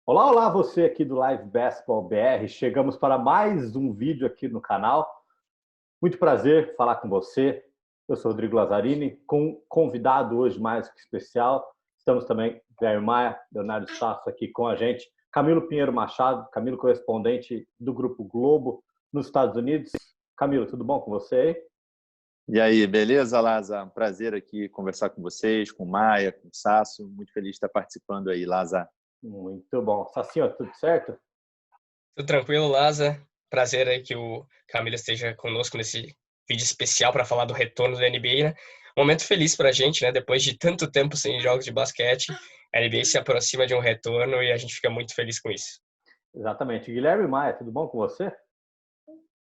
Olá, olá, você aqui do Live Basketball BR. Chegamos para mais um vídeo aqui no canal. Muito prazer falar com você. Eu sou Rodrigo Lazzarini, com um convidado hoje mais que especial. Estamos também, Guilherme Maia, Leonardo Sasso aqui com a gente. Camilo Pinheiro Machado, Camilo correspondente do Grupo Globo nos Estados Unidos. Camilo, tudo bom com você? E aí, beleza, Laza? Prazer aqui conversar com vocês, com o Maia, com o Sasso. Muito feliz de estar participando aí, Laza. Muito bom. Sassinho, tudo certo? Tudo tranquilo, Laza. Prazer aí que o Camilo esteja conosco nesse vídeo especial para falar do retorno da NBA, né? Momento feliz para a gente, né? Depois de tanto tempo sem jogos de basquete, a NBA se aproxima de um retorno e a gente fica muito feliz com isso. Exatamente. Guilherme Maia, tudo bom com você?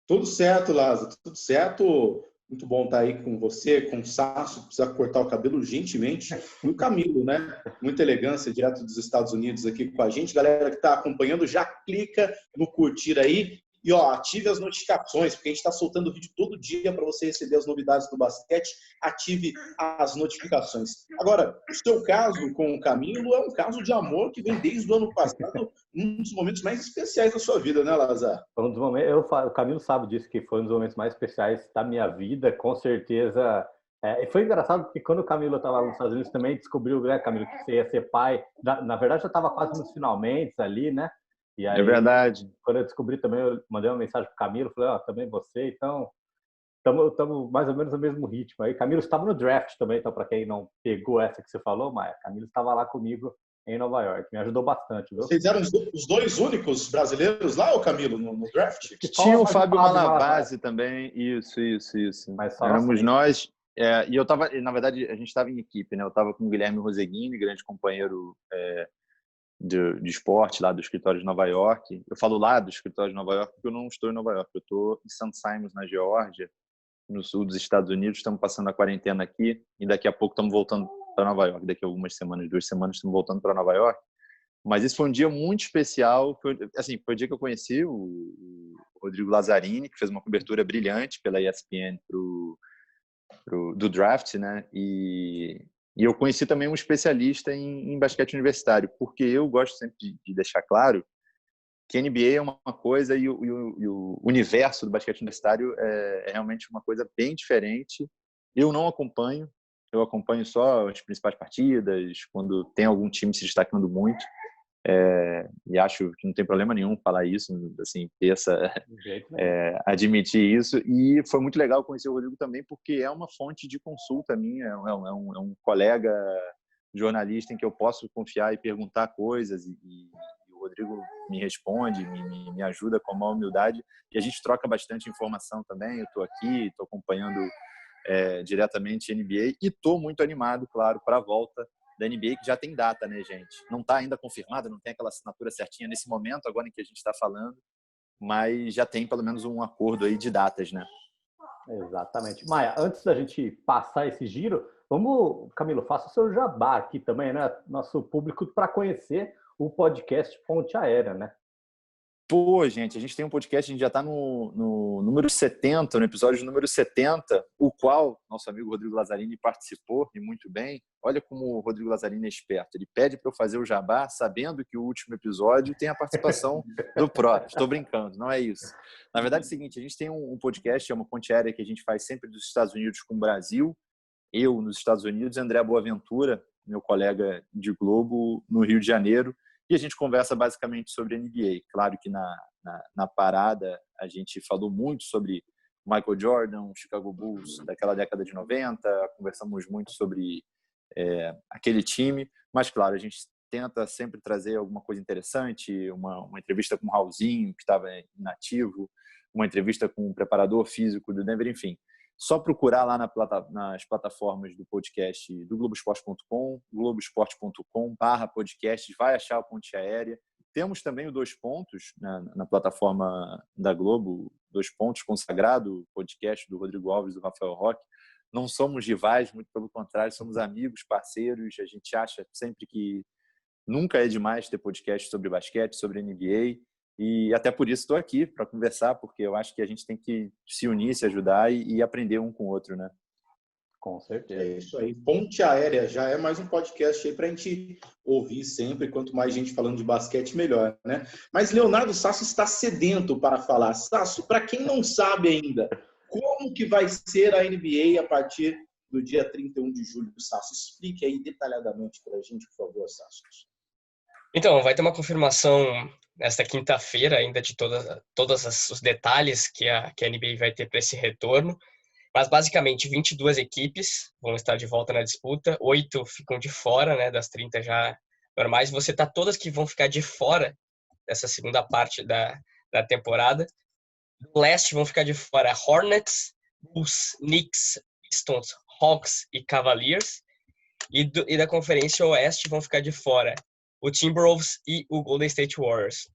Tudo certo, Lázaro, tudo certo. Muito bom estar aí com você, com o Sasso, precisa cortar o cabelo gentilmente. E o Camilo, né? Muita elegância, direto dos Estados Unidos aqui com a gente. Galera que está acompanhando, já clica no curtir aí. E ó, ative as notificações, porque a gente está soltando vídeo todo dia para você receber as novidades do basquete. Ative as notificações. Agora, o seu caso com o Camilo é um caso de amor que vem desde o ano passado, um dos momentos mais especiais da sua vida, né, Lazar? Um dos momentos, o Camilo sabe disso, que foi um dos momentos mais especiais da minha vida, com certeza. E foi engraçado porque quando o Camilo estava nos Estados Unidos também descobriu, né, Camilo, que você ia ser pai. Na verdade, já estava quase nos finalmente ali, né? E aí, É verdade. quando eu descobri também, eu mandei uma mensagem para o Camilo, falei, ó, também você, então estamos mais ou menos no mesmo ritmo. Aí Camilo estava no draft também, então para quem não pegou essa que você falou, Maia, Camilo estava lá comigo em Nova York, me ajudou bastante, viu? Vocês eram os dois únicos brasileiros lá, ô Camilo, no draft? Tinha o Fábio Malavasi também, isso. Mas Éramos nós, e eu estava, na verdade, a gente estava em equipe, né? Eu estava com o Guilherme Roseguini, grande companheiro de esporte lá do escritório de Nova York. Eu falo lá do escritório de Nova York porque eu não estou em Nova York, eu estou em St. Simons, na Geórgia, no sul dos Estados Unidos. Estamos passando a quarentena aqui e daqui a pouco estamos voltando para Nova York. Daqui a algumas semanas, 2 semanas, estamos voltando para Nova York. Mas esse foi um dia muito especial. Foi o dia que eu conheci o Rodrigo Lazzarini, que fez uma cobertura brilhante pela ESPN do draft, né? E eu conheci também um especialista em basquete universitário, porque eu gosto sempre de deixar claro que a NBA é uma coisa e o universo do basquete universitário é realmente uma coisa bem diferente. Eu não acompanho, eu acompanho só as principais partidas, quando tem algum time se destacando muito. E acho que não tem problema nenhum falar isso, assim, admitir isso. E foi muito legal conhecer o Rodrigo também, porque é uma fonte de consulta minha, é um colega jornalista em que eu posso confiar e perguntar coisas, e o Rodrigo me responde, me ajuda com a maior humildade, e a gente troca bastante informação também. Eu estou aqui, estou acompanhando diretamente a NBA e estou muito animado, claro, para a volta da NBA, que já tem data, né, gente? Não está ainda confirmada, não tem aquela assinatura certinha nesse momento, agora em que a gente está falando, mas já tem pelo menos um acordo aí de datas, né? Exatamente. Maia, antes da gente passar esse giro, vamos, Camilo, faça o seu jabá aqui também, né? Nosso público para conhecer o podcast Ponte Aérea, né? Pô, gente, a gente tem um podcast, a gente já está no número 70, no episódio número 70, o qual nosso amigo Rodrigo Lazzarini participou, e muito bem. Olha como o Rodrigo Lazzarini é esperto. Ele pede para eu fazer o jabá, sabendo que o último episódio tem a participação do próprio. Estou brincando, não é isso. Na verdade é o seguinte, a gente tem um podcast, é uma ponte aérea que a gente faz sempre dos Estados Unidos com o Brasil, eu nos Estados Unidos, André Boaventura, meu colega de Globo, no Rio de Janeiro, e a gente conversa basicamente sobre NBA. Claro que na parada a gente falou muito sobre Michael Jordan, Chicago Bulls daquela década de 90, conversamos muito sobre aquele time, mas claro, a gente tenta sempre trazer alguma coisa interessante, uma entrevista com o Raulzinho, que estava inativo, uma entrevista com o preparador físico do Denver, enfim. Só procurar lá nas plataformas do podcast do Globoesporte.com, globoesporte.com/podcasts, vai achar a Ponte Aérea. Temos também o Dois Pontos na plataforma da Globo, Dois Pontos consagrado, podcast do Rodrigo Alves e do Rafael Roque. Não somos rivais, muito pelo contrário, somos amigos, parceiros. A gente acha sempre que nunca é demais ter podcast sobre basquete, sobre NBA. E até por isso estou aqui para conversar, porque eu acho que a gente tem que se unir, se ajudar e aprender um com o outro, né? Com certeza. É isso aí. Ponte Aérea já é mais um podcast aí para a gente ouvir sempre. Quanto mais gente falando de basquete, melhor, né? Mas Leonardo Sasso está sedento para falar. Sasso, para quem não sabe ainda, como que vai ser a NBA a partir do dia 31 de julho, Sasso? Explique aí detalhadamente para a gente, por favor, Sasso. Então, vai ter uma confirmação nesta quinta-feira ainda de todos os detalhes que a NBA vai ter para esse retorno. Mas, basicamente, 22 equipes vão estar de volta na disputa. 8 ficam de fora, né, das 30 já normais. Você tá todas que vão ficar de fora dessa segunda parte da temporada. Do leste vão ficar de fora Hornets, Bulls, Knicks, Pistons, Hawks e Cavaliers. E da Conferência Oeste vão ficar de fora o Timberwolves e o Golden State Warriors.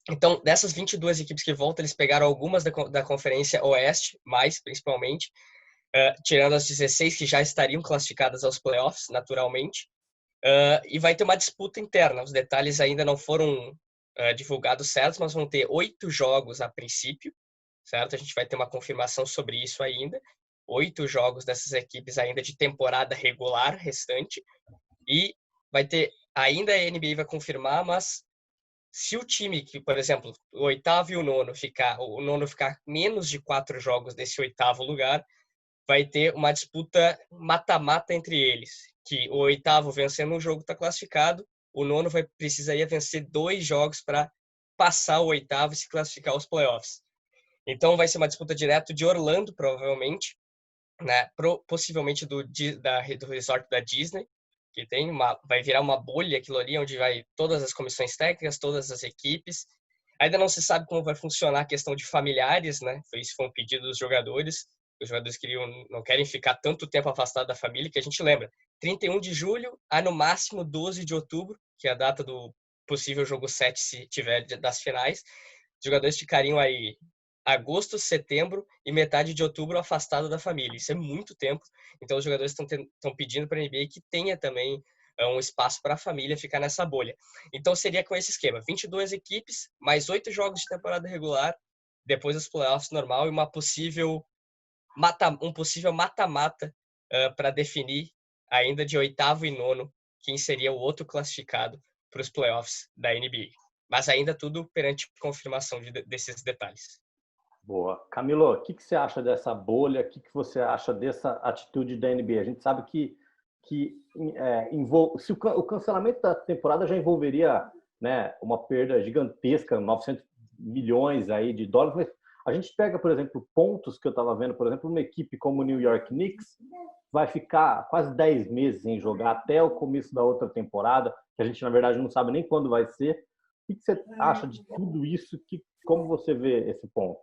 Então, dessas 22 equipes que voltam, eles pegaram algumas da Conferência Oeste, mais principalmente, tirando as 16 que já estariam classificadas aos playoffs, naturalmente. E vai ter uma disputa interna. Os detalhes ainda não foram divulgados certos, mas vão ter 8 jogos a princípio, certo? A gente vai ter uma confirmação sobre isso ainda. 8 jogos dessas equipes ainda de temporada regular restante. E vai ter, ainda a NBA vai confirmar, mas se o time que, por exemplo, o oitavo e o nono ficar menos de 4 jogos nesse oitavo lugar, vai ter uma disputa mata-mata entre eles, que o oitavo vencendo um jogo está classificado, o nono precisaria vencer 2 jogos para passar o oitavo e se classificar aos playoffs. Então vai ser uma disputa direto de Orlando, provavelmente, né? Possivelmente do resort da Disney, que vai virar uma bolha aquilo ali, onde vai todas as comissões técnicas, todas as equipes. Ainda não se sabe como vai funcionar a questão de familiares, né? Isso foi um pedido dos jogadores. Os jogadores não querem ficar tanto tempo afastados da família, que a gente lembra. 31 de julho a no máximo 12 de outubro, que é a data do possível jogo 7, se tiver das finais. Os jogadores ficariam aí agosto, setembro e metade de outubro afastado da família. Isso é muito tempo. Então, os jogadores estão pedindo para a NBA que tenha também um espaço para a família ficar nessa bolha. Então, seria com esse esquema. 22 equipes, mais 8 jogos de temporada regular, depois os playoffs normal e um possível mata-mata para definir ainda de oitavo e nono quem seria o outro classificado para os playoffs da NBA. Mas ainda tudo perante confirmação desses detalhes. Boa. Camilo, o que você acha dessa bolha? O que você acha dessa atitude da NBA? A gente sabe que se o cancelamento da temporada já envolveria, né, uma perda gigantesca, 900 milhões aí de dólares, mas a gente pega, por exemplo, pontos que eu estava vendo, por exemplo, uma equipe como o New York Knicks vai ficar quase 10 meses sem jogar até o começo da outra temporada, que a gente, na verdade, não sabe nem quando vai ser. O que você acha de tudo isso? Como você vê esse ponto?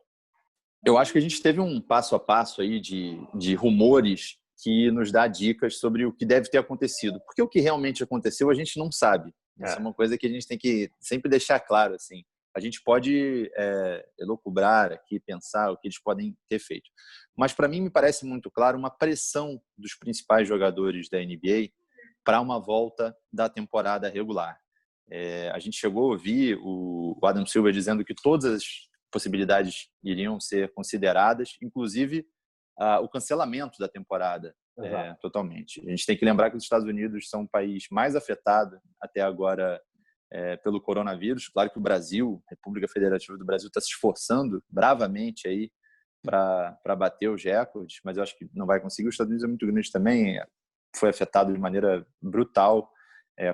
Eu acho que a gente teve um passo a passo aí de rumores que nos dá dicas sobre o que deve ter acontecido. Porque o que realmente aconteceu a gente não sabe. Isso é uma coisa que a gente tem que sempre deixar claro, assim. A gente pode elocubrar aqui, pensar o que eles podem ter feito. Mas, para mim, me parece muito claro uma pressão dos principais jogadores da NBA para uma volta da temporada regular. A gente chegou a ouvir o Adam Silver dizendo que todas as possibilidades iriam ser consideradas, inclusive o cancelamento da temporada totalmente. A gente tem que lembrar que os Estados Unidos são o país mais afetado até agora pelo coronavírus. Claro que o Brasil, a República Federativa do Brasil, está se esforçando bravamente aí para bater os recordes, mas eu acho que não vai conseguir. Os Estados Unidos é muito grande também, foi afetado de maneira brutal,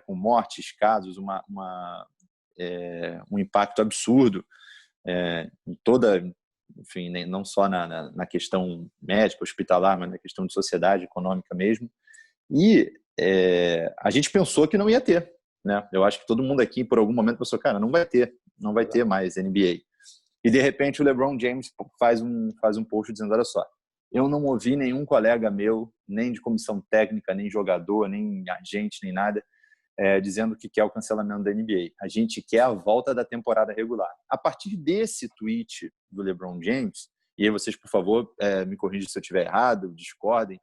com mortes, casos, um impacto absurdo em toda, enfim, não só na questão médica, hospitalar, mas na questão de sociedade, econômica mesmo. E a gente pensou que não ia ter, né? Eu acho que todo mundo aqui, por algum momento, pensou, cara, não vai ter mais NBA. E, de repente, o LeBron James faz um post dizendo, olha só, eu não ouvi nenhum colega meu, nem de comissão técnica, nem jogador, nem agente, nem nada, dizendo que quer o cancelamento da NBA. A gente quer a volta da temporada regular. A partir desse tweet do LeBron James, e aí vocês, por favor, me corrijam se eu estiver errado, discordem,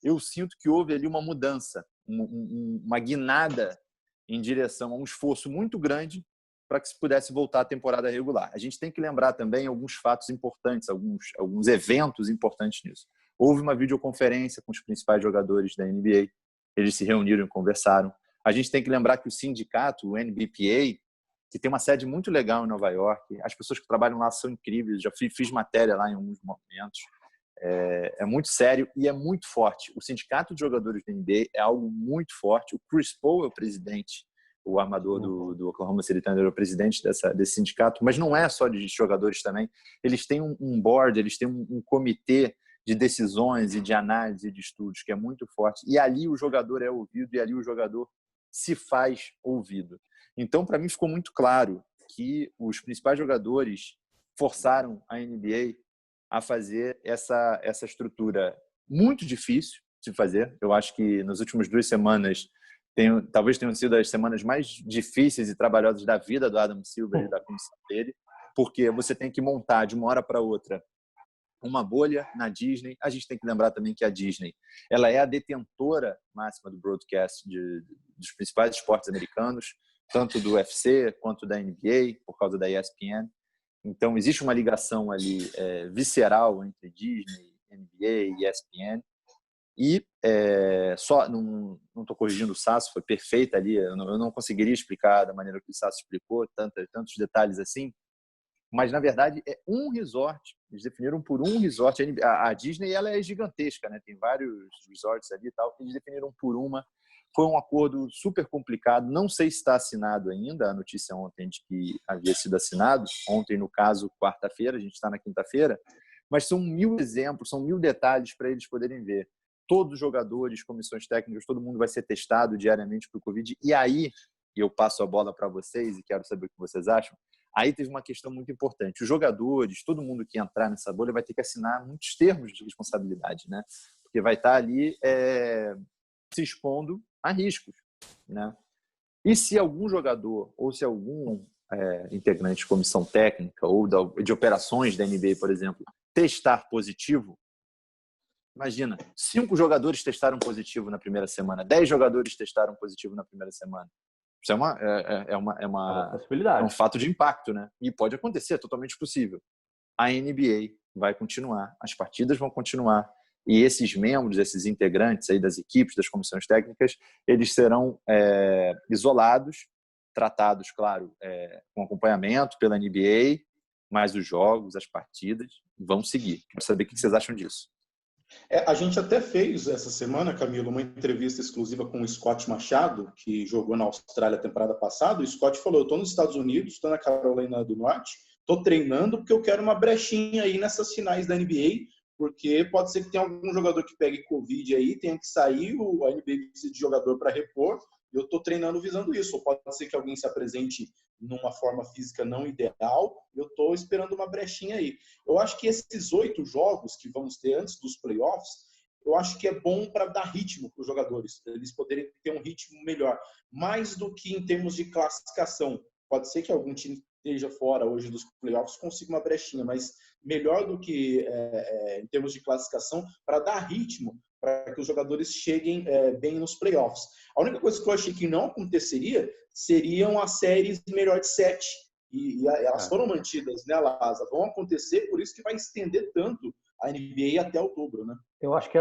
eu sinto que houve ali uma mudança, uma guinada em direção a um esforço muito grande para que se pudesse voltar à temporada regular. A gente tem que lembrar também alguns fatos importantes, alguns eventos importantes nisso. Houve uma videoconferência com os principais jogadores da NBA. Eles se reuniram e conversaram. A gente tem que lembrar que o sindicato, o NBPA, que tem uma sede muito legal em Nova York, as pessoas que trabalham lá são incríveis, já fiz matéria lá em alguns momentos, é muito sério e é muito forte. O sindicato de jogadores da NBA é algo muito forte. O Chris Paul é o presidente, o armador do Oklahoma City Thunder, é o presidente desse sindicato, mas não é só de jogadores também. Eles têm um board, eles têm um comitê de decisões e de análise e de estudos que é muito forte. E ali o jogador é ouvido e ali o jogador se faz ouvido. Então, para mim, ficou muito claro que os principais jogadores forçaram a NBA a fazer essa estrutura muito difícil de fazer. Eu acho que nas últimas 2 semanas talvez tenham sido as semanas mais difíceis e trabalhosas da vida do Adam Silver e da comissão dele, porque você tem que montar de uma hora para outra uma bolha na Disney. A gente tem que lembrar também que a Disney, ela é a detentora máxima do broadcast dos principais esportes americanos, tanto do UFC quanto da NBA, por causa da ESPN. Então, existe uma ligação ali visceral entre Disney, NBA e ESPN. E só não estou corrigindo o Sasso, foi perfeita ali. Eu não conseguiria explicar da maneira que o Sasso explicou, tantos detalhes assim. Mas, na verdade, é um resort. Eles definiram por um resort. A Disney ela é gigantesca, né? Tem vários resorts ali e tal. Eles definiram por uma. Foi um acordo super complicado. Não sei se está assinado ainda. A notícia ontem de que havia sido assinado. Ontem, no caso, quarta-feira. A gente está na quinta-feira. Mas são 1000 exemplos, são 1000 detalhes para eles poderem ver. Todos os jogadores, comissões técnicas, todo mundo vai ser testado diariamente para o Covid. E aí, eu passo a bola para vocês e quero saber o que vocês acham. Aí teve uma questão muito importante. Os jogadores, todo mundo que entrar nessa bolha vai ter que assinar muitos termos de responsabilidade, né? Porque vai estar ali se expondo a riscos, né? E se algum jogador ou se algum integrante de comissão técnica ou de operações da NBA, por exemplo, testar positivo, imagina, 5 jogadores testaram positivo na primeira semana, 10 jogadores testaram positivo na primeira semana. Isso é um fato de impacto, né? E pode acontecer, é totalmente possível. A NBA vai continuar, as partidas vão continuar, e esses membros, esses integrantes aí das equipes, das comissões técnicas, eles serão isolados, tratados, claro, com acompanhamento pela NBA, mas os jogos, as partidas vão seguir. Quero saber o que vocês acham disso. A gente até fez essa semana, Camilo, uma entrevista exclusiva com o Scott Machado, que jogou na Austrália a temporada passada. O Scott falou: eu estou nos Estados Unidos, estou na Carolina do Norte, estou treinando porque eu quero uma brechinha aí nessas finais da NBA, porque pode ser que tenha algum jogador que pegue Covid aí, tenha que sair, a NBA precisa de jogador para repor. Eu estou treinando visando isso. Ou pode ser que alguém se apresente numa forma física não ideal. Eu estou esperando uma brechinha aí. Eu acho que esses 8 jogos que vamos ter antes dos playoffs, eu acho que é bom para dar ritmo para os jogadores, para eles poderem ter um ritmo melhor. Mais do que em termos de classificação. Pode ser que algum time esteja fora hoje dos playoffs consiga uma brechinha, mas melhor do que em termos de classificação, para dar ritmo para que os jogadores cheguem bem nos playoffs. A única coisa que eu achei que não aconteceria seriam as séries melhor de 7. E elas foram mantidas, né, Lázaro? Vão acontecer, por isso que vai estender tanto a NBA até outubro, né? Eu acho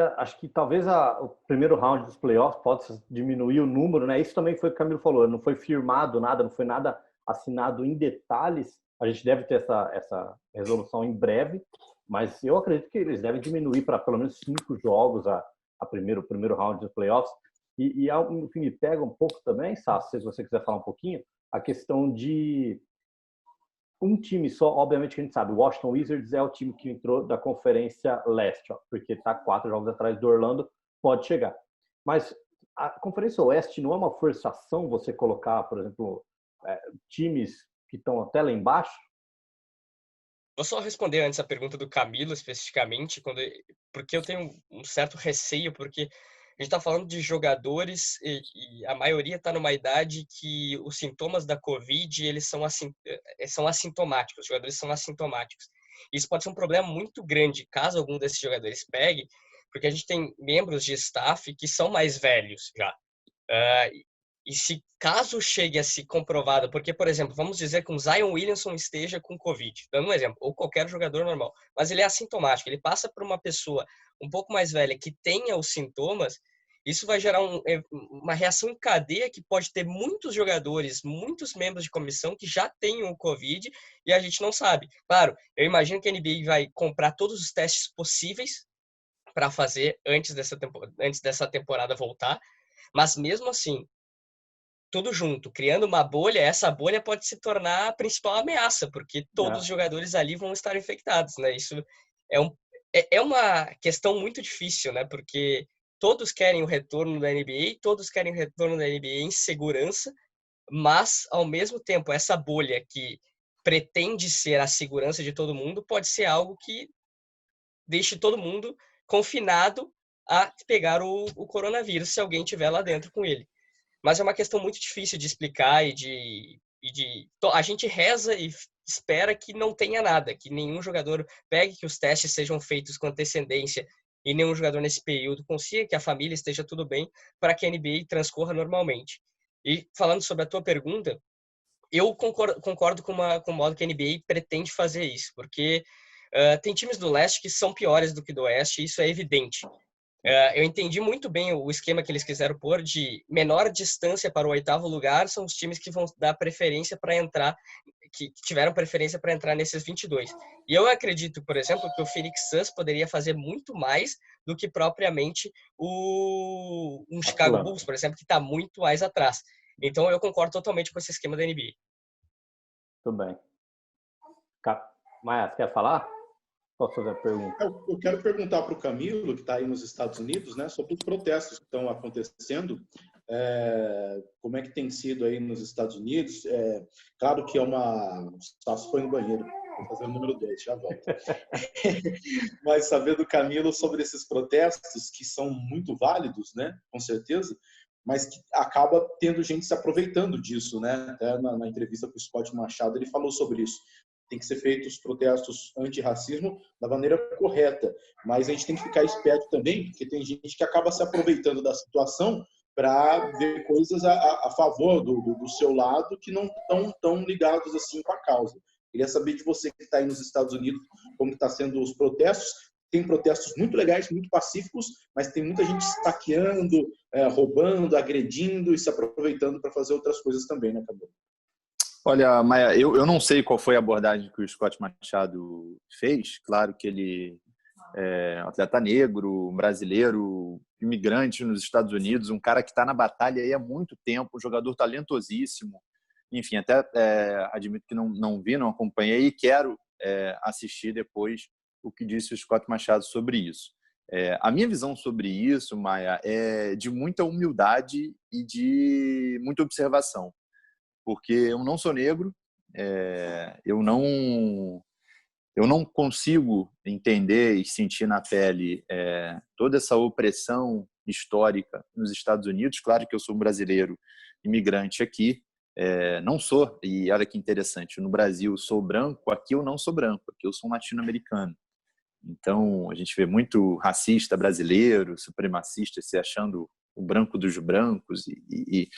que talvez o primeiro round dos playoffs possa diminuir o número, né? Isso também foi o que o Camilo falou, não foi firmado nada, não foi nada assinado em detalhes. A gente deve ter essa resolução em breve, mas eu acredito que eles devem diminuir para pelo menos 5 jogos o primeiro round dos playoffs. E o que me pega um pouco também, Sassi, se você quiser falar um pouquinho, a questão de um time só. Obviamente que a gente sabe, o Washington Wizards é o time que entrou da Conferência Leste, porque está 4 jogos atrás do Orlando, pode chegar. Mas a Conferência Oeste não é uma forçação você colocar, por exemplo, times que estão até lá embaixo? Vou só responder antes a pergunta do Camilo, especificamente, porque eu tenho um certo receio, porque a gente está falando de jogadores e a maioria está numa idade que os sintomas da Covid eles são assintomáticos, os jogadores são assintomáticos. Isso pode ser um problema muito grande caso algum desses jogadores pegue, porque a gente tem membros de staff que são mais velhos já. E se caso chegue a se comprovado, porque, por exemplo, vamos dizer que um Zion Williamson esteja com Covid, dando um exemplo, ou qualquer jogador normal, mas ele é assintomático, ele passa por uma pessoa um pouco mais velha que tenha os sintomas, isso vai gerar uma reação em cadeia que pode ter muitos jogadores, muitos membros de comissão que já tenham o Covid e a gente não sabe. Claro, eu imagino que a NBA vai comprar todos os testes possíveis para fazer antes dessa temporada voltar, mas mesmo assim, tudo junto, criando uma bolha, essa bolha pode se tornar a principal ameaça, porque todos os jogadores ali vão estar infectados, né? Isso é uma questão muito difícil, né? Porque todos querem o retorno da NBA, todos querem o retorno da NBA em segurança, mas, ao mesmo tempo, essa bolha que pretende ser a segurança de todo mundo pode ser algo que deixe todo mundo confinado a pegar o coronavírus, se alguém estiver lá dentro com ele. Mas é uma questão muito difícil de explicar a gente reza e espera que não tenha nada, que nenhum jogador pegue, que os testes sejam feitos com antecedência e nenhum jogador nesse período consiga, que a família esteja tudo bem, para que a NBA transcorra normalmente. E falando sobre a tua pergunta, eu concordo com o modo que a NBA pretende fazer isso, porque tem times do leste que são piores do que do oeste, e isso é evidente. Eu entendi muito bem o esquema que eles quiseram pôr de menor distância para o 8º lugar, são os times que vão dar preferência para entrar, que tiveram preferência para entrar nesses 22. E eu acredito, por exemplo, que o Phoenix Suns poderia fazer muito mais do que propriamente um Chicago Bulls, por exemplo, que está muito mais atrás. Então eu concordo totalmente com esse esquema da NBA. Tudo bem. Maia, você quer falar? Posso fazer a pergunta? Eu quero perguntar para o Camilo, que está aí nos Estados Unidos, né, sobre os protestos que estão acontecendo. Como é que tem sido aí nos Estados Unidos? Claro que o Sassi foi no banheiro, vou fazer o número 2, já volto. Mas saber do Camilo sobre esses protestos, que são muito válidos, né, com certeza, mas que acaba tendo gente se aproveitando disso, né? Até na entrevista com o Scott Machado, ele falou sobre isso. Tem que ser feitos os protestos antirracismo da maneira correta, mas a gente tem que ficar esperto também, porque tem gente que acaba se aproveitando da situação para ver coisas a favor do seu lado que não estão tão ligados assim com a causa. Queria saber de você que está aí nos Estados Unidos, como está sendo os protestos. Tem protestos muito legais, muito pacíficos, mas tem muita gente saqueando, roubando, agredindo e se aproveitando para fazer outras coisas também, né, Cabelo? Olha, Maia, eu não sei qual foi a abordagem que o Scott Machado fez. Claro que ele é um atleta negro, brasileiro, imigrante nos Estados Unidos, um cara que está na batalha aí há muito tempo, um jogador talentosíssimo. Enfim, até admito que não vi, não acompanhei e quero assistir depois o que disse o Scott Machado sobre isso. A minha visão sobre isso, Maia, é de muita humildade e de muita observação. Porque eu não sou negro, eu não consigo entender e sentir na pele toda essa opressão histórica nos Estados Unidos. Claro que eu sou um brasileiro imigrante aqui, não sou, e olha que interessante, no Brasil sou branco, aqui eu não sou branco, aqui eu sou um latino-americano. Então, a gente vê muito racista brasileiro, supremacista se achando o branco dos brancos e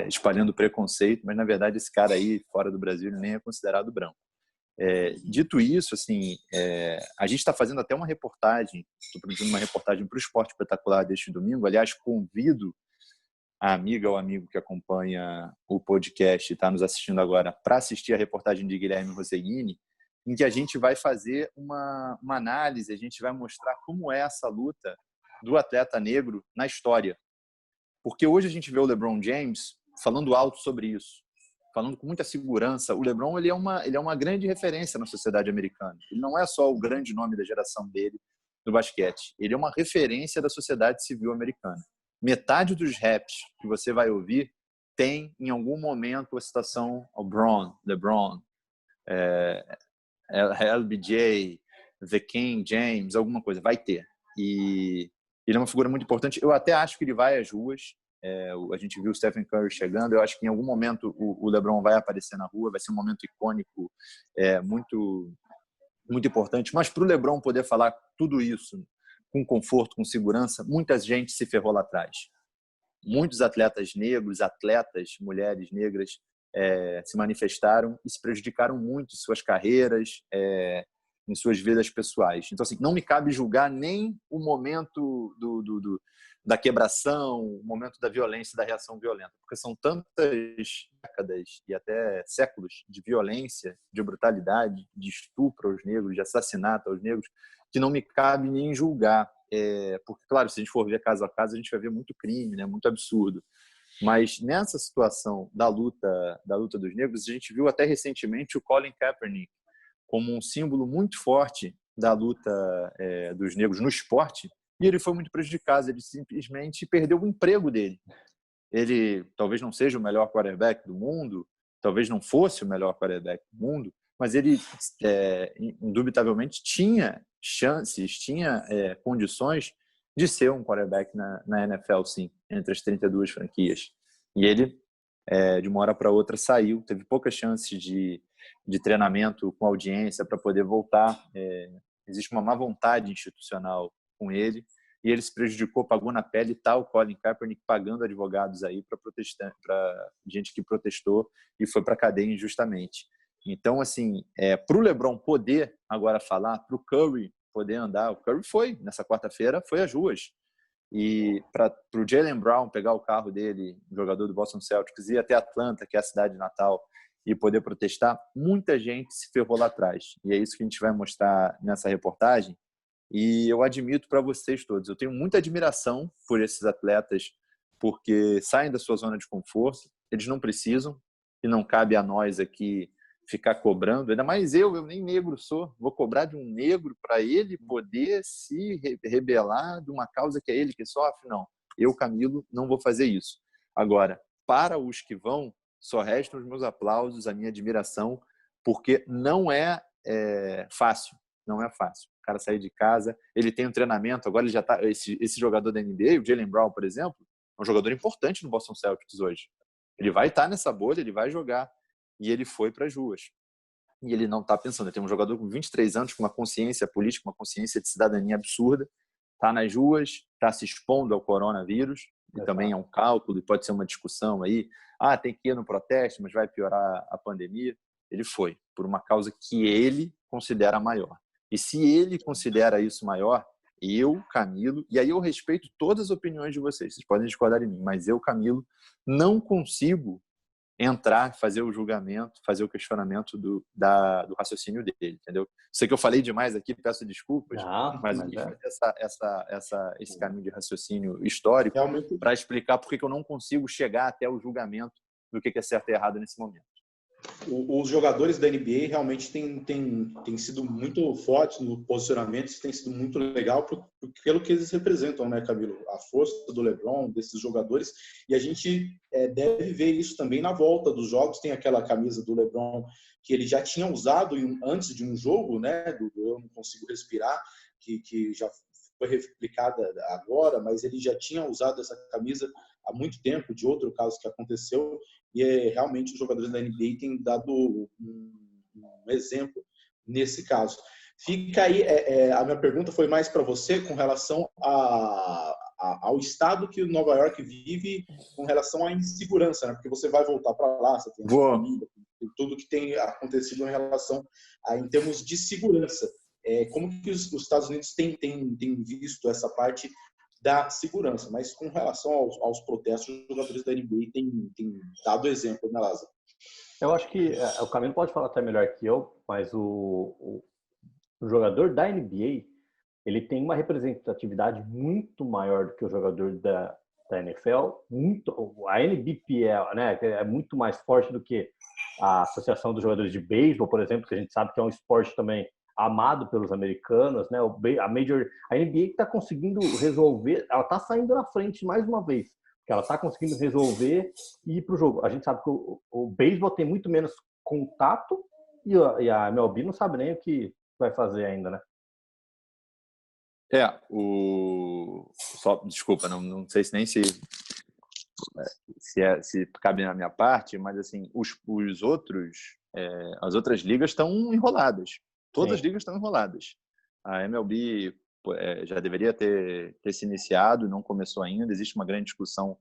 espalhando preconceito, mas na verdade esse cara aí fora do Brasil nem é considerado branco. Dito isso, assim, a gente está fazendo até uma reportagem, estou produzindo uma reportagem para o Esporte Espetacular deste domingo. Aliás, convido a amiga ou amigo que acompanha o podcast e está nos assistindo agora para assistir a reportagem de Guilherme Roseguini, em que a gente vai fazer uma análise, a gente vai mostrar como é essa luta do atleta negro na história. Porque hoje a gente vê o LeBron James falando alto sobre isso, falando com muita segurança. O LeBron ele é uma grande referência na sociedade americana. Ele não é só o grande nome da geração dele do basquete. Ele é uma referência da sociedade civil americana. Metade dos raps que você vai ouvir tem, em algum momento, a citação ao LeBron, LBJ, The King, James, alguma coisa. Vai ter. E ele é uma figura muito importante. Eu até acho que ele vai às ruas. A gente viu o Stephen Curry chegando. Eu acho que em algum momento o LeBron vai aparecer na rua. Vai ser um momento icônico, muito, muito importante. Mas para o LeBron poder falar tudo isso com conforto, com segurança, muita gente se ferrou lá atrás. muitos atletas negros, mulheres negras, se manifestaram e se prejudicaram muito em suas carreiras, em suas vidas pessoais. Então, assim, não me cabe julgar nem o momento da quebração, o momento da violência, da reação violenta, porque são tantas décadas e até séculos de violência, de brutalidade, de estupro aos negros, de assassinato aos negros, que não me cabe nem julgar. Porque, claro, se a gente for ver caso a caso, a gente vai ver muito crime, né? Muito absurdo. Mas nessa situação da luta dos negros, a gente viu até recentemente o Colin Kaepernick como um símbolo muito forte da luta dos negros no esporte, e ele foi muito prejudicado, ele simplesmente perdeu o emprego dele. Ele talvez não seja o melhor quarterback do mundo, talvez não fosse o melhor quarterback do mundo, mas ele indubitavelmente tinha chances, tinha condições de ser um quarterback na NFL, sim, entre as 32 franquias. E ele, de uma hora para outra, saiu, teve poucas chances de treinamento com audiência para poder voltar. Existe uma má vontade institucional com ele, e ele se prejudicou, pagou na pele, e tal, o Colin Kaepernick pagando advogados aí para gente que protestou e foi para a cadeia injustamente. Então, assim, para o LeBron poder agora falar, para o Curry poder andar, o Curry foi, nessa quarta-feira, foi às ruas. E para o Jaylen Brown pegar o carro dele, jogador do Boston Celtics, ir até Atlanta, que é a cidade natal, e poder protestar, muita gente se ferrou lá atrás. E é isso que a gente vai mostrar nessa reportagem. E eu admito para vocês todos, eu tenho muita admiração por esses atletas, porque saem da sua zona de conforto, eles não precisam, e não cabe a nós aqui ficar cobrando, ainda mais eu nem negro sou, vou cobrar de um negro para ele poder se rebelar de uma causa que é ele que sofre, não. Eu, Camilo, não vou fazer isso. Agora, para os que vão, só restam os meus aplausos, a minha admiração, porque não é fácil, não é fácil. O cara sair de casa, ele tem um treinamento, agora ele já tá, esse jogador da NBA, o Jaylen Brown, por exemplo, é um jogador importante no Boston Celtics hoje. Ele vai estar nessa bolha, ele vai jogar. E ele foi para as ruas. E ele não está pensando. Ele tem um jogador com 23 anos, com uma consciência política, uma consciência de cidadania absurda, está nas ruas, está se expondo ao coronavírus, e também é um cálculo, e pode ser uma discussão aí. Tem que ir no protesto, mas vai piorar a pandemia. Ele foi, por uma causa que ele considera maior. E se ele considera isso maior, eu, Camilo, e aí eu respeito todas as opiniões de vocês podem discordar de mim, mas eu, Camilo, não consigo entrar, fazer o julgamento, fazer o questionamento do raciocínio dele, entendeu? Sei que eu falei demais aqui, peço desculpas, mas eu quis fazer esse caminho de raciocínio histórico para explicar por que eu não consigo chegar até o julgamento do que é certo e errado nesse momento. Os jogadores da NBA realmente têm sido muito fortes no posicionamento, isso tem sido muito legal pelo que eles representam, né, Camilo? A força do LeBron, desses jogadores, e a gente deve ver isso também na volta dos jogos. Tem aquela camisa do LeBron que ele já tinha usado antes de um jogo, né, do Eu Não Consigo Respirar, que já foi replicada agora, mas ele já tinha usado essa camisa há muito tempo, de outro caso que aconteceu, e realmente os jogadores da NBA têm dado um exemplo nesse caso. Fica aí, a minha pergunta foi mais para você com relação ao estado que Nova York vive com relação à insegurança, né? Porque você vai voltar para lá, você tem a família, tem tudo que tem acontecido em relação em termos de segurança. Como que os Estados Unidos têm visto essa parte da segurança, mas com relação aos protestos, os jogadores da NBA têm dado exemplo, né, Lázaro? Eu acho que o Camilo pode falar até melhor que eu, mas o jogador da NBA, ele tem uma representatividade muito maior do que o jogador da NFL. A NBPL, né, é muito mais forte do que a Associação dos Jogadores de Beisebol, por exemplo, que a gente sabe que é um esporte também amado pelos americanos, né? A NBA está conseguindo resolver, ela está saindo na frente mais uma vez, porque ela está conseguindo resolver e ir para o jogo. A gente sabe que o beisebol tem muito menos contato e a MLB não sabe nem o que vai fazer ainda, né? Desculpa, não sei se cabe na minha parte, mas assim, as outras ligas estão enroladas. Todas as ligas estão enroladas. A MLB já deveria ter se iniciado, não começou ainda. Existe uma grande discussão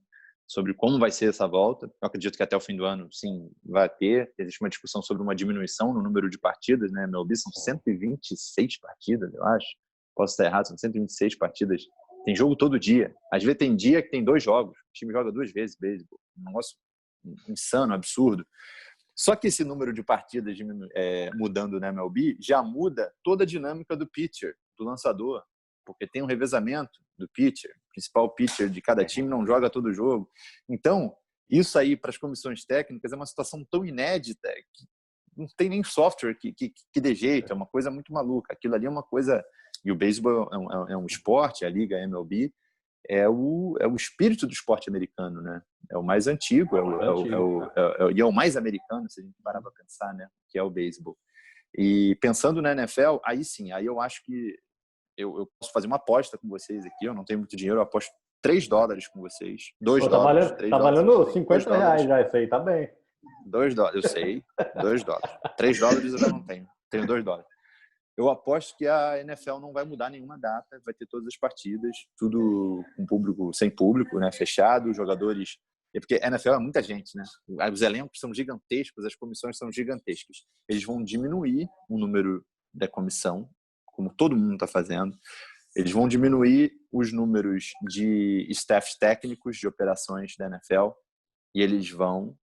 sobre como vai ser essa volta. Eu acredito que até o fim do ano, sim, vai ter. Existe uma discussão sobre uma diminuição no número de partidas, né? MLB são 126 partidas, eu acho. Posso estar errado, são 126 partidas. Tem jogo todo dia. Às vezes tem dia que tem 2 jogos. O time joga 2 vezes beisebol. Um negócio insano, absurdo. Só que esse número de partidas mudando na MLB já muda toda a dinâmica do pitcher, do lançador, porque tem um revezamento do pitcher. O principal pitcher de cada time não joga todo o jogo. Então, isso aí para as comissões técnicas é uma situação tão inédita que não tem nem software que dê jeito. É uma coisa muito maluca. Aquilo ali é uma coisa... E o beisebol é um esporte, a liga, a MLB, é o espírito do esporte americano, né? É o mais antigo, e é o mais americano, se a gente parar para pensar, né? Que é o beisebol. E pensando na NFL, aí sim, aí eu acho que eu posso fazer uma aposta com vocês aqui. Eu não tenho muito dinheiro, eu aposto $3 com vocês. $2. Tá valendo R$50 já, isso aí tá bem. $2, eu sei, $2. $3 eu já não tenho $2. Eu aposto que a NFL não vai mudar nenhuma data, vai ter todas as partidas, tudo com público, sem público, né, fechado, os jogadores... Porque a NFL é muita gente, né? Os elencos são gigantescos, as comissões são gigantescas. Eles vão diminuir o número da comissão, como todo mundo está fazendo. Eles vão diminuir os números de staffs técnicos de operações da NFL e eles vão...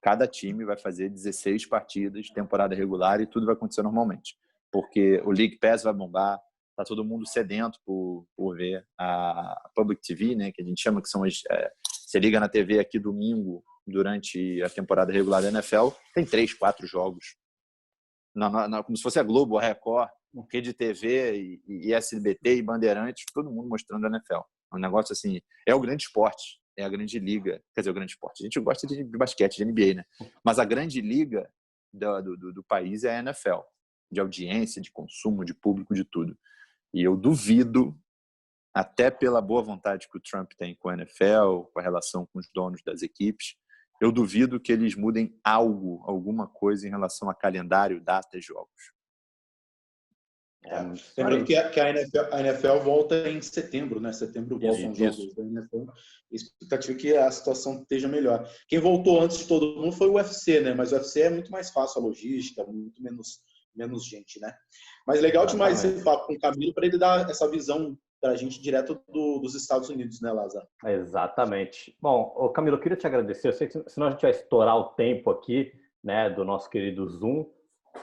Cada time vai fazer 16 partidas, temporada regular, e tudo vai acontecer normalmente. Porque o League Pass vai bombar, tá todo mundo sedento por ver a Public TV, né, que a gente chama, que são você liga na TV aqui domingo, durante a temporada regular da NFL, tem 3, 4 jogos. Como se fosse a Globo, a Record, Rede TV e SBT e Bandeirantes, todo mundo mostrando a NFL. É um negócio assim, é o grande esporte, é a grande liga, quer dizer, o grande esporte. A gente gosta de basquete, de NBA, né? Mas a grande liga do país é a NFL. De audiência, de consumo, de público, de tudo. E eu duvido, até pela boa vontade que o Trump tem com a NFL, com a relação com os donos das equipes, eu duvido que eles mudem alguma coisa em relação a calendário, datas, jogos. Lembrando que a NFL volta em setembro, né? Setembro voltam os jogos da NFL. A expectativa é que a situação esteja melhor. Quem voltou antes de todo mundo foi o UFC, né? Mas o UFC é muito mais fácil a logística, muito menos gente, né? Mas legal demais esse papo com o Camilo para ele dar essa visão para a gente direto dos Estados Unidos, né, Lázaro? Exatamente. Bom, Camilo, eu queria te agradecer. Eu sei que senão a gente vai estourar o tempo aqui, né, do nosso querido Zoom.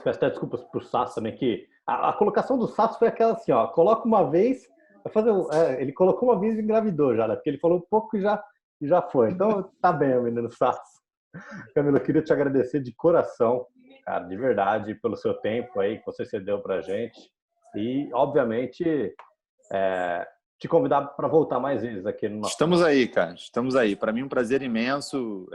Peço até desculpas para o Sasso também, que a colocação do Sasso foi aquela assim, ó, coloca uma vez, vai fazer, ele colocou uma vez e engravidou já, né? Porque ele falou um pouco e já foi. Então, tá bem, o menino Sasso. Camilo, eu queria te agradecer de coração, cara, de verdade, pelo seu tempo aí que você cedeu pra gente. E, obviamente, te convidar para voltar mais vezes aqui no nosso... Estamos aí, cara. Estamos aí. Para mim, um prazer imenso.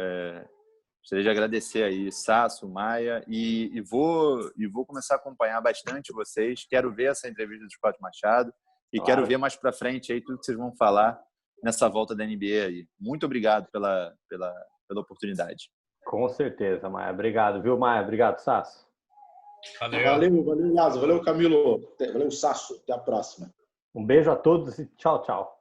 Gostaria de agradecer aí, Sasso, Maia, e vou começar a acompanhar bastante vocês. Quero ver essa entrevista do Scott Machado e quero ver mais para frente aí tudo que vocês vão falar nessa volta da NBA aí. Muito obrigado pela oportunidade. Com certeza, Maia. Obrigado, viu, Maia? Obrigado, Sasso. Valeu, Lázaro. Valeu, Camilo. Valeu, Sasso. Até a próxima. Um beijo a todos e tchau, tchau.